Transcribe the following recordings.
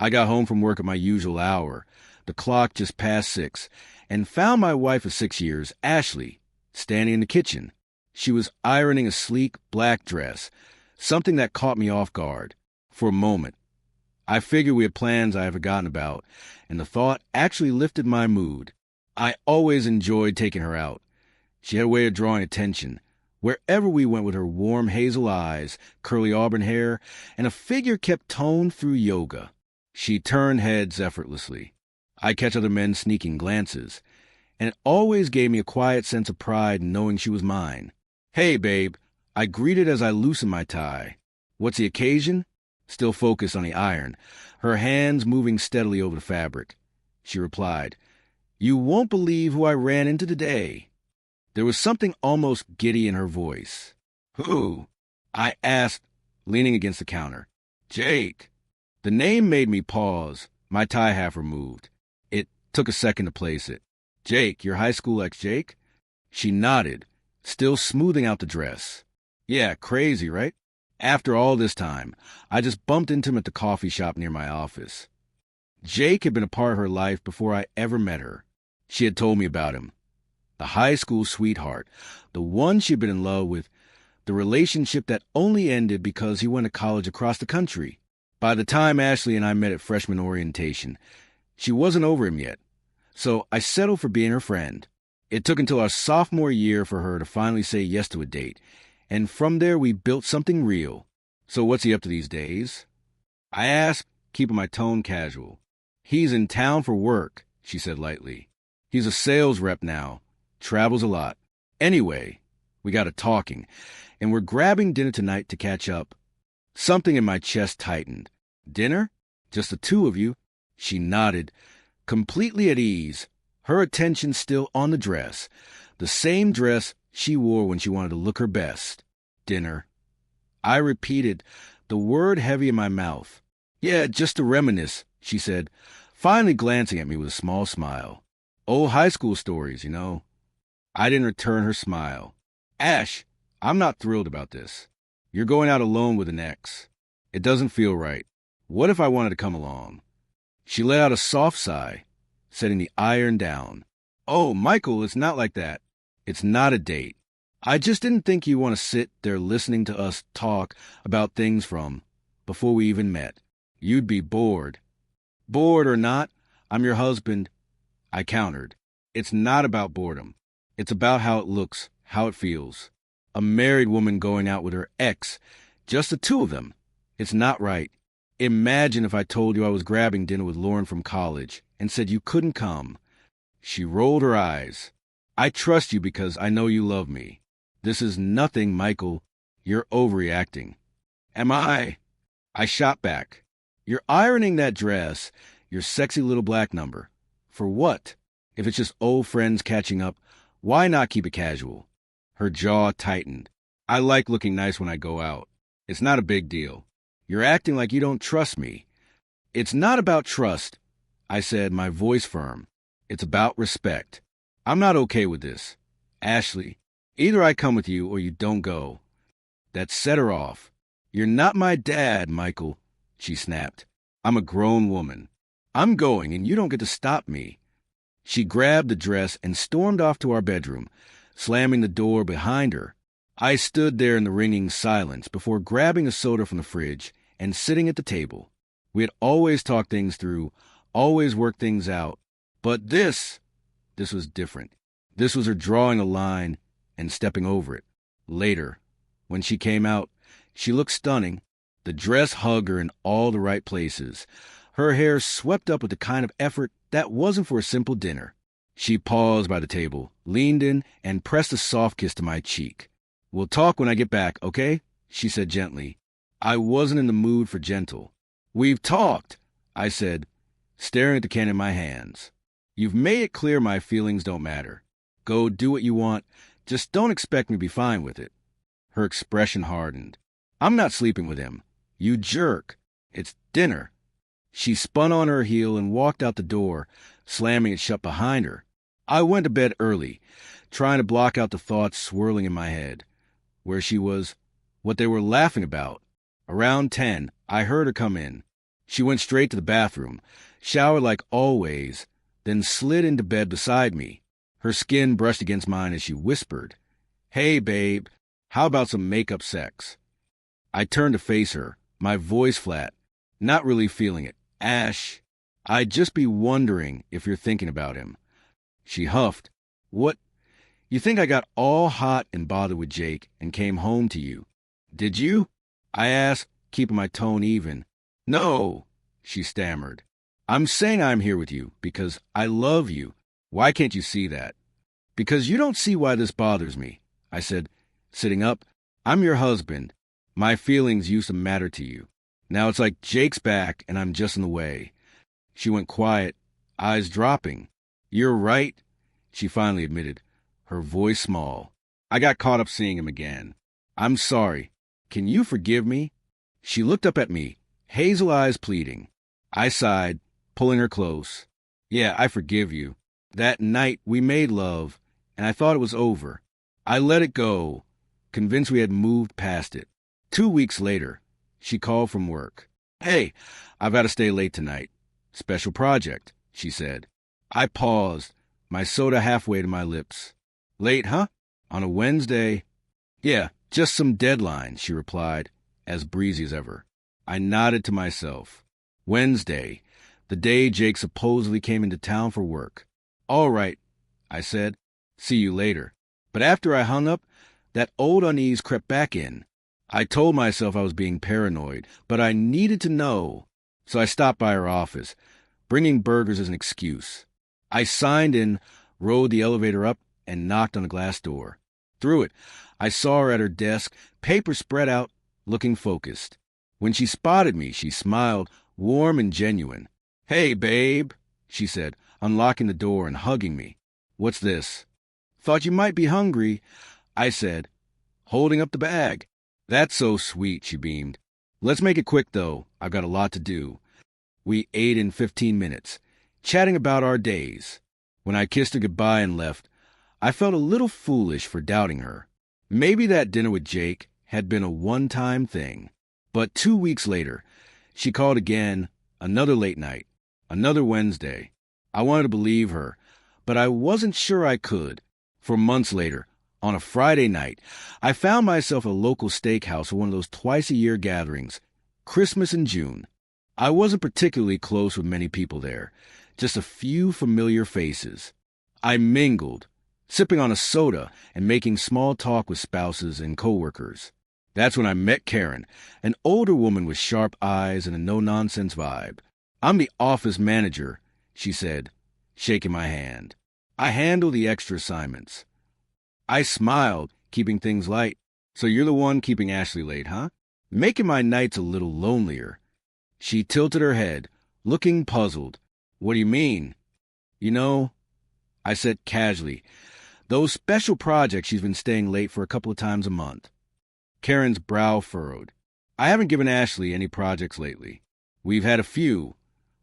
I got home from work at my usual hour, the clock just past 6, and found my wife of 6 years, Ashley, standing in the kitchen. She was ironing a sleek black dress, something that caught me off guard. For a moment, I figured we had plans I had forgotten about, and the thought actually lifted my mood. I always enjoyed taking her out. She had a way of drawing attention. Wherever we went with her warm hazel eyes, curly auburn hair, and a figure kept toned through yoga. She turned heads effortlessly. I catch other men sneaking glances, and it always gave me a quiet sense of pride in knowing she was mine. "Hey, babe," I greeted as I loosened my tie. "What's the occasion?" Still focused on the iron, her hands moving steadily over the fabric. She replied, "You won't believe who I ran into today." There was something almost giddy in her voice. "Who?" I asked, leaning against the counter. "Jake." The name made me pause, my tie half removed. It took a second to place it. "Jake, your high school ex-Jake?" She nodded, still smoothing out the dress. "Yeah, crazy, right? After all this time, I just bumped into him at the coffee shop near my office." Jake had been a part of her life before I ever met her. She had told me about him. The high school sweetheart, the one she'd been in love with, the relationship that only ended because he went to college across the country. By the time Ashley and I met at freshman orientation, she wasn't over him yet, so I settled for being her friend. It took until our sophomore year for her to finally say yes to a date, and from there we built something real. "So what's he up to these days?" I asked, keeping my tone casual. "He's in town for work," she said lightly. "He's a sales rep now. Travels a lot. Anyway, we got to talking, and we're grabbing dinner tonight to catch up." Something in my chest tightened. "Dinner? Just the two of you?" She nodded, completely at ease, her attention still on the dress, the same dress she wore when she wanted to look her best. "Dinner." I repeated, the word heavy in my mouth. "Yeah, just to reminisce," she said, finally glancing at me with a small smile. "Old high school stories, you know." I didn't return her smile. "Ash, I'm not thrilled about this. You're going out alone with an ex. It doesn't feel right. What if I wanted to come along?" She let out a soft sigh, setting the iron down. "Oh, Michael, it's not like that. It's not a date. I just didn't think you'd want to sit there listening to us talk about things from before we even met. You'd be bored." "Bored or not, I'm your husband," I countered. "It's not about boredom. It's about how it looks, how it feels. A married woman going out with her ex, just the two of them. It's not right. Imagine if I told you I was grabbing dinner with Lauren from college and said you couldn't come." She rolled her eyes. "I trust you because I know you love me. This is nothing, Michael. You're overreacting." "Am I?" I shot back. "You're ironing that dress, your sexy little black number. For what? If it's just old friends catching up, why not keep it casual?" Her jaw tightened. "I like looking nice when I go out. It's not a big deal. You're acting like you don't trust me." "It's not about trust," I said, my voice firm. "It's about respect. I'm not okay with this. Ashley, either I come with you or you don't go." That set her off. "You're not my dad, Michael," she snapped. "I'm a grown woman. I'm going, and you don't get to stop me." She grabbed the dress and stormed off to our bedroom, slamming the door behind her. I stood there in the ringing silence before grabbing a soda from the fridge and sitting at the table. We had always talked things through, always worked things out. But this was different. This was her drawing a line and stepping over it. Later, when she came out, she looked stunning. The dress hugged her in all the right places. Her hair swept up with the kind of effort that wasn't for a simple dinner. She paused by the table, leaned in, and pressed a soft kiss to my cheek. "We'll talk when I get back, okay?" she said gently. I wasn't in the mood for gentle. "We've talked," I said, staring at the can in my hands. "You've made it clear my feelings don't matter. Go do what you want. Just don't expect me to be fine with it." Her expression hardened. "I'm not sleeping with him. You jerk. It's dinner." She spun on her heel and walked out the door, slamming it shut behind her. I went to bed early, trying to block out the thoughts swirling in my head. Where she was, what they were laughing about. Around 10, I heard her come in. She went straight to the bathroom, showered like always, then slid into bed beside me. Her skin brushed against mine as she whispered, "Hey, babe, how about some makeup sex?" I turned to face her, my voice flat, not really feeling it. "Ash, I'd just be wondering if you're thinking about him." She huffed. "What? You think I got all hot and bothered with Jake and came home to you? Did you?" I asked, keeping my tone even. "No," she stammered. "I'm saying I'm here with you because I love you. Why can't you see that?" "Because you don't see why this bothers me," I said, sitting up. "I'm your husband. My feelings used to matter to you. Now it's like Jake's back and I'm just in the way." She went quiet, eyes dropping. "You're right," she finally admitted, her voice small. "I got caught up seeing him again. I'm sorry. Can you forgive me?" She looked up at me, hazel eyes pleading. I sighed, pulling her close. "Yeah, I forgive you. That night we made love, and I thought it was over. I let it go, convinced we had moved past it. 2 weeks later, she called from work. "Hey, I've got to stay late tonight. Special project," she said. I paused, my soda halfway to my lips. "Late, huh? On a Wednesday?" "Yeah, just some deadline," she replied, as breezy as ever. I nodded to myself. Wednesday, the day Jake supposedly came into town for work. "All right," I said. "See you later." But after I hung up, that old unease crept back in. I told myself I was being paranoid, but I needed to know. So I stopped by her office, bringing burgers as an excuse. I signed in, rode the elevator up, and knocked on the glass door. Through it, I saw her at her desk, paper spread out, looking focused. When she spotted me, she smiled, warm and genuine. "Hey, babe," she said, unlocking the door and hugging me. "What's this?" "Thought you might be hungry," I said, holding up the bag. "That's so sweet," she beamed. "Let's make it quick, though. I've got a lot to do." We ate in 15 minutes, chatting about our days. When I kissed her goodbye and left, I felt a little foolish for doubting her. Maybe that dinner with Jake had been a one-time thing. But 2 weeks later, she called again, another late night, another Wednesday. I wanted to believe her, but I wasn't sure I could. For months later, on a Friday night, I found myself at a local steakhouse for one of those twice-a-year gatherings, Christmas in June. I wasn't particularly close with many people there, just a few familiar faces. I mingled, sipping on a soda and making small talk with spouses and coworkers. That's when I met Karen, an older woman with sharp eyes and a no-nonsense vibe. "I'm the office manager," she said, shaking my hand. "I handle the extra assignments." I smiled, keeping things light. "So you're the one keeping Ashley late, huh? Making my nights a little lonelier." She tilted her head, looking puzzled. "What do you mean?" "You know," I said casually, "those special projects she's been staying late for a couple of times a month." Karen's brow furrowed. "I haven't given Ashley any projects lately. We've had a few,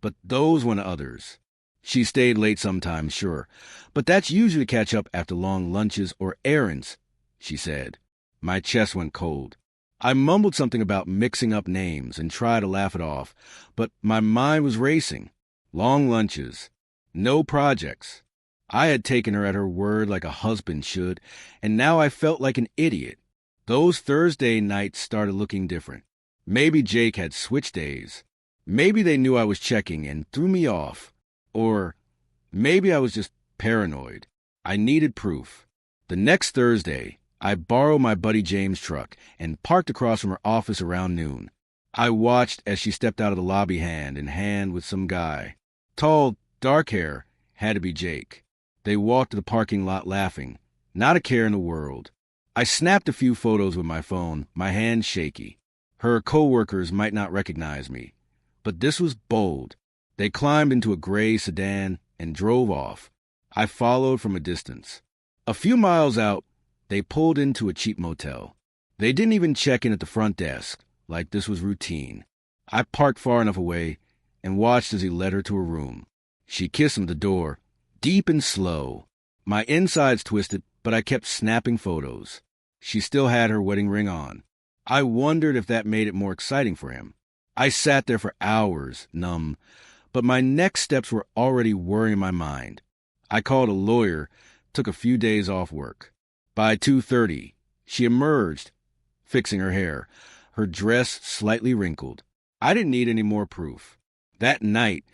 but those were others. She stayed late sometimes, sure, but that's usually to catch up after long lunches or errands," she said. My chest went cold. I mumbled something about mixing up names and tried to laugh it off, but my mind was racing. Long lunches. No projects. I had taken her at her word like a husband should, and now I felt like an idiot. Those Thursday nights started looking different. Maybe Jake had switched days. Maybe they knew I was checking and threw me off. Or maybe I was just paranoid. I needed proof. The next Thursday, I borrowed my buddy James' truck and parked across from her office around noon. I watched as she stepped out of the lobby hand in hand with some guy. Tall, dark hair, had to be Jake. They walked to the parking lot laughing, not a care in the world. I snapped a few photos with my phone, my hands shaky. Her coworkers might not recognize me, but this was bold. They climbed into a gray sedan and drove off. I followed from a distance. A few miles out, they pulled into a cheap motel. They didn't even check in at the front desk, like this was routine. I parked far enough away and watched as he led her to her room. She kissed him at the door, deep and slow. My insides twisted, but I kept snapping photos. She still had her wedding ring on. I wondered if that made it more exciting for him. I sat there for hours, numb, but my next steps were already worrying my mind. I called a lawyer, took a few days off work. By 2:30, she emerged, fixing her hair, her dress slightly wrinkled. I didn't need any more proof. That night,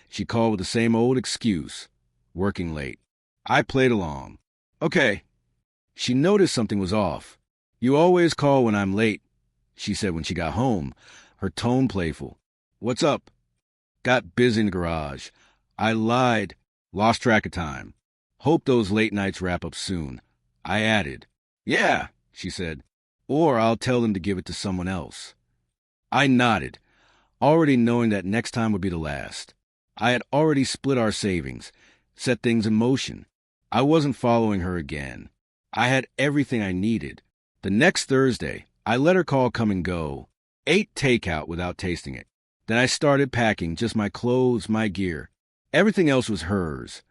she called with the same old excuse, working late. I played along. Okay. She noticed something was off. You always call when I'm late, she said when she got home, her tone playful. What's up? Got busy in the garage. I lied, lost track of time. Hope those late nights wrap up soon. I added, yeah, she said, or I'll tell them to give it to someone else. I nodded, already knowing that next time would be the last. I had already split our savings, set things in motion. I wasn't following her again. I had everything I needed. The next Thursday, I let her call come and go, ate takeout without tasting it. Then I started packing just my clothes, my gear. Everything else was hers,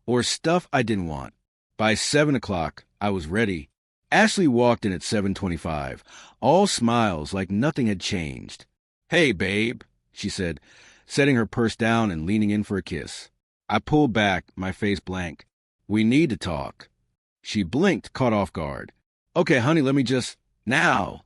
or stuff I didn't want. By 7 o'clock, I was ready. Ashley walked in at 7:25, all smiles like nothing had changed. Hey, babe, she said, setting her purse down and leaning in for a kiss. I pulled back, my face blank. We need to talk. She blinked, caught off guard. Okay, honey, let me just... Now,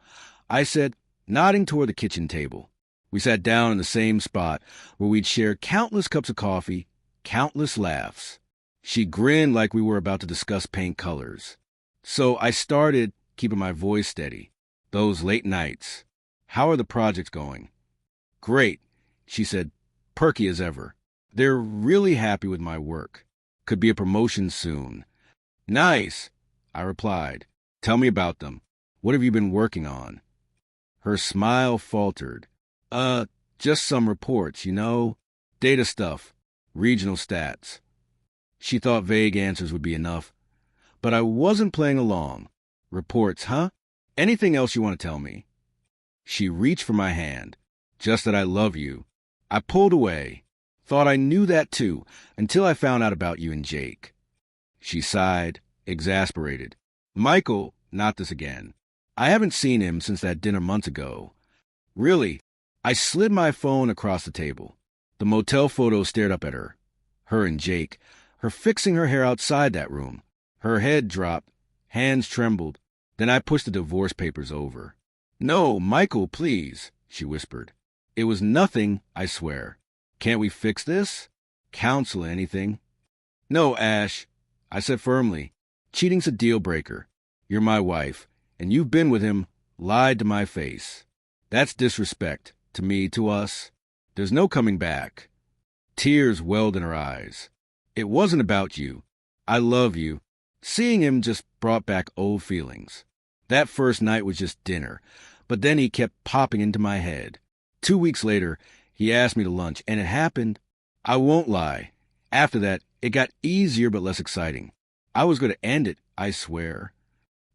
I said, nodding toward the kitchen table. We sat down in the same spot where we'd shared countless cups of coffee, countless laughs. She grinned like we were about to discuss paint colors. So I started, keeping my voice steady. Those late nights. How are the projects going? Great, she said, perky as ever. They're really happy with my work. Could be a promotion soon. Nice, I replied. Tell me about them. What have you been working on? Her smile faltered. Just some reports, data stuff, regional stats. She thought vague answers would be enough. But I wasn't playing along. Reports, huh? Anything else you want to tell me? She reached for my hand. Just that I love you. I pulled away. Thought I knew that too, until I found out about you and Jake. She sighed, exasperated. Michael, not this again. I haven't seen him since that dinner months ago. Really, I slid my phone across the table. The motel photo stared up at her. Her and Jake, her fixing her hair outside that room. Her head dropped, hands trembled. Then I pushed the divorce papers over. No, Michael, please, she whispered. It was nothing, I swear. Can't we fix this? Counsel, anything? No, Ash, I said firmly. Cheating's a deal breaker. You're my wife, and you've been with him, lied to my face. That's disrespect, to me, to us. There's no coming back. Tears welled in her eyes. It wasn't about you. I love you. Seeing him just brought back old feelings. That first night was just dinner, but then he kept popping into my head. 2 weeks later, he asked me to lunch, and it happened. I won't lie. After that, it got easier but less exciting. I was going to end it, I swear.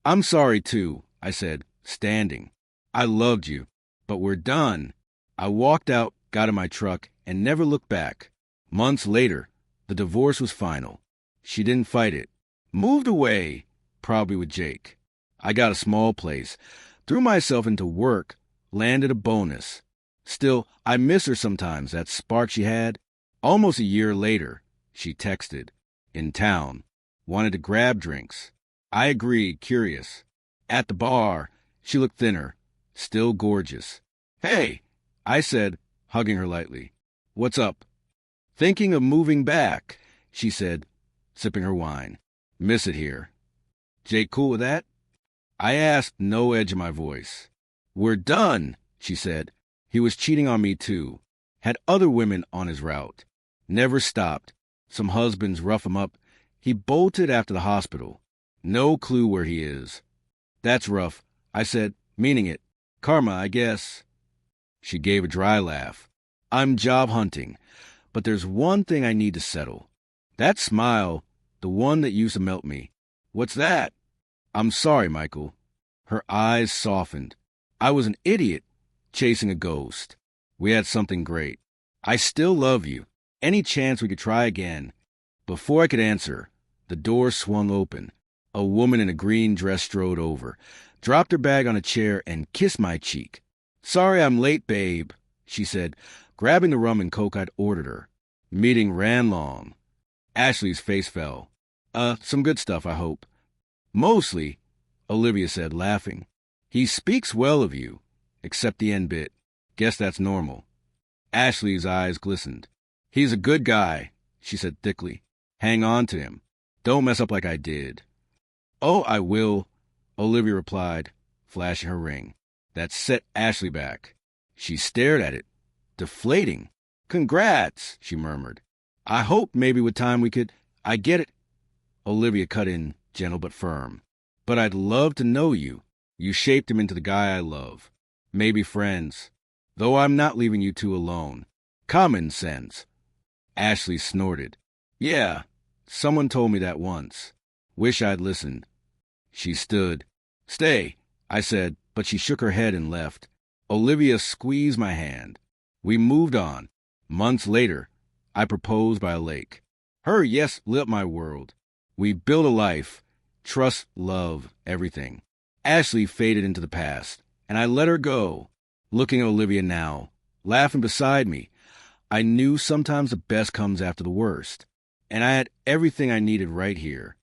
I'm sorry, too, I said, standing. I loved you, but we're done. I walked out, got in my truck, and never looked back. Months later, the divorce was final. She didn't fight it. Moved away, probably with Jake. I got a small place, threw myself into work, landed a bonus. Still, I miss her sometimes, that spark she had. Almost a year later, she texted. In town. Wanted to grab drinks. I agreed, curious. At the bar, she looked thinner, still gorgeous. Hey, I said, hugging her lightly. What's up? Thinking of moving back, she said, sipping her wine. Miss it here. Jake cool with that? I asked, no edge in my voice. We're done, she said. He was cheating on me too. Had other women on his route. Never stopped. Some husbands rough him up. He bolted after the hospital. No clue where he is. That's rough, I said, meaning it. Karma, I guess. She gave a dry laugh. I'm job hunting, but there's one thing I need to settle. That smile, the one that used to melt me. What's that? I'm sorry, Michael. Her eyes softened. I was an idiot, chasing a ghost. We had something great. I still love you. Any chance we could try again? Before I could answer, the door swung open. A woman in a green dress strode over, dropped her bag on a chair, and kissed my cheek. Sorry I'm late, babe, she said, grabbing the rum and coke I'd ordered her. Meeting ran long. Ashley's face fell. Some good stuff, I hope. Mostly, Olivia said, laughing. He speaks well of you, except the end bit. Guess that's normal. Ashley's eyes glistened. He's a good guy, she said thickly. Hang on to him. Don't mess up like I did. Oh, I will, Olivia replied, flashing her ring. That set Ashley back. She stared at it, deflating. Congrats, she murmured. I hope maybe with time we could... I get it. Olivia cut in, gentle but firm. But I'd love to know you. You shaped him into the guy I love. Maybe friends. Though I'm not leaving you two alone. Common sense. Ashley snorted. Yeah, someone told me that once. Wish I'd listened. She stood. Stay, I said, but she shook her head and left. Olivia squeezed my hand. We moved on. Months later, I proposed by a lake. Her yes lit up my world. We built a life. Trust, love, everything. Ashley faded into the past, and I let her go, looking at Olivia now, laughing beside me. I knew sometimes the best comes after the worst, and I had everything I needed right here.